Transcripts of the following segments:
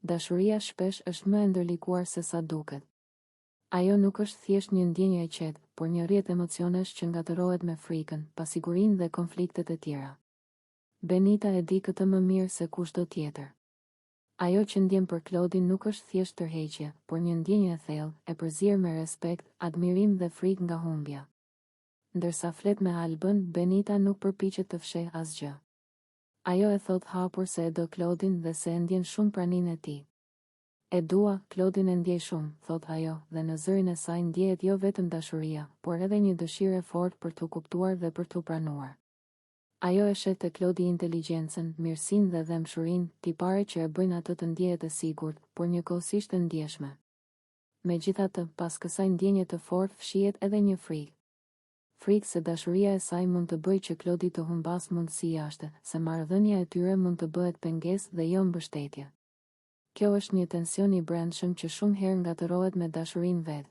Dashuria shpesh është më e ndërlikuar se sa duket. Ajo nuk është thjesht një ndjenjë e qetë, por një rrjet emocionesh që ngatërohet me frikën, pasigurinë dhe konfliktet e tjera. Benita e di këtë më mirë se kushdo tjetër. Ajo që ndjen për Claudin nuk është thjesht tërheqje, por një ndjenjë e thellë, e përzier me respekt, admirim dhe frikë nga humbja. Ndërsa flet me Albën, Benita nuk përpiqet të fshehë asgjë. Ajo e thot hapur se e do Claudin dhe se e ndjen shumë praninë e tij. E dua, Claudin e ndjej shumë, thot ajo, dhe në zërin e saj ndjehet jo vetëm dashuria, por edhe një dëshirë e fortë për t'u kuptuar dhe për t'u pranuar. Ajo e shet te Claudi inteligjencën, mirësinë dhe dëmshurinë, tipare që e bëjnë atë të ndjehet e sigurt, por njëkohësisht e ndjeshme. Megjithatë, pas kësaj ndjenje të fortë fshihet edhe një frikë. Frikë se dashuria e saj mund të bëjë që Claudi të humbas mundësi jashtë, se marrëdhënia e tyre mund të bëhet pengesë dhe jo mbështetje. Kjo është një tension i brendshëm që shumë herë ngatërohet me dashurinë vet.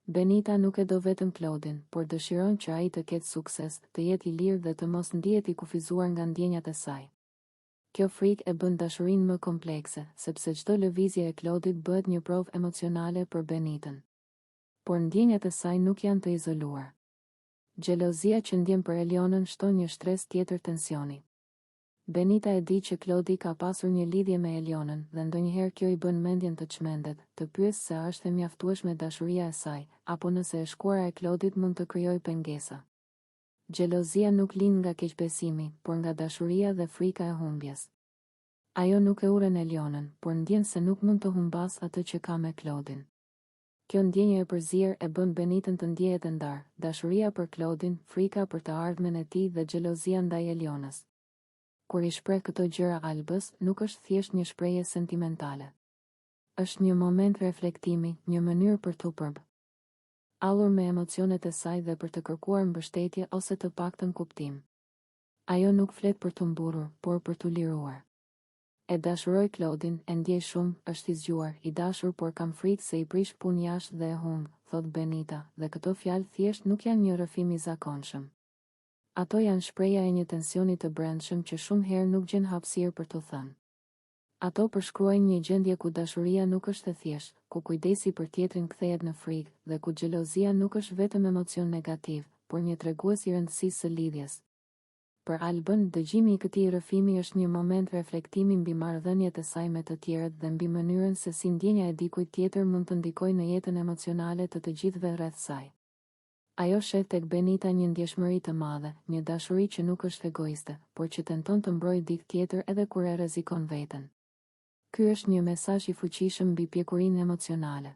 Benita nuk e do vetëm Claudin, por dëshiron që ai të ketë sukses, të jetë i lirë dhe të mos ndihet i kufizuar nga ndjenjat e saj. Kjo frikë e bën dashurinë më komplekse, sepse çdo lëvizje e Claudit bëhet një provë emocionale për Benitën. Por ndjenjat e saj nuk janë të izoluar. Xhelozia që ndjen për Elionën shton një shtresë tjetër tensioni. Benita e di që Claudi ka pasur një lidhje me Elionën dhe ndonjëherë kjo i bën mendjen të çmendet, të pyes se a është e mjaftueshme dashuria e saj, apo nëse e shkuara e Claudit mund të krijojë pengesa. Xhelozia nuk lind nga keqbesimi, por nga dashuria dhe frika e humbjes. Ajo nuk e urren Elionën, por ndjen se nuk mund të humbas atë që ka me Claudin. Kjo ndjenjë e përzier e bën Benitën të ndjehet e ndarë, dashuria për Claudin, frika për të ardhmen e tij dhe xhelozia ndaj Elionës. Kur i shpreh këto gjëra Albës, nuk është thjesht një shprehje sentimentale. Është një moment reflektimi, një mënyrë për t'u përballur me emocionet e saj dhe për të kërkuar mbështetje ose të paktën kuptim. Ajo nuk flet për t'u mburur, por për t'u liruar. E dashuroj Claudin, e ndjej shumë, është i zgjuar, i dashur, por kam frikë se i prish punë jashtë dhe e humb, thot Benita, dhe këto fjalë thjesht nuk janë një rrëfim i zakonshëm. Ato janë shpreha e një tensioni të brendshëm që shumë herë nuk gjen hapësirë për t'u thënë. Ato përshkruajnë një gjendje ku dashuria nuk është e thjeshtë, ku kujdesi për tjetrin kthehet në frikë dhe ku xhelozia nuk është vetëm emocion negativ, por një tregues i rëndësisë së lidhjes. Për Albën, dëgjimi i këtij rrëfimi është një moment reflektimi mbi marrëdhëniet e saj me të tjerët dhe mbi mënyrën se si ndjenja e dikujt tjetër mund të ndikojë në jetën emocionale të të gjithëve rreth saj. Ajo shet tek Benita një ndjeshmëri të madhe, një dashuri që nuk është egoiste, por që tenton të mbrojë dikë tjetër edhe kur e rrezikon veten. Ky është një mesazh i fuqishëm mbi pjekurinë emocionale.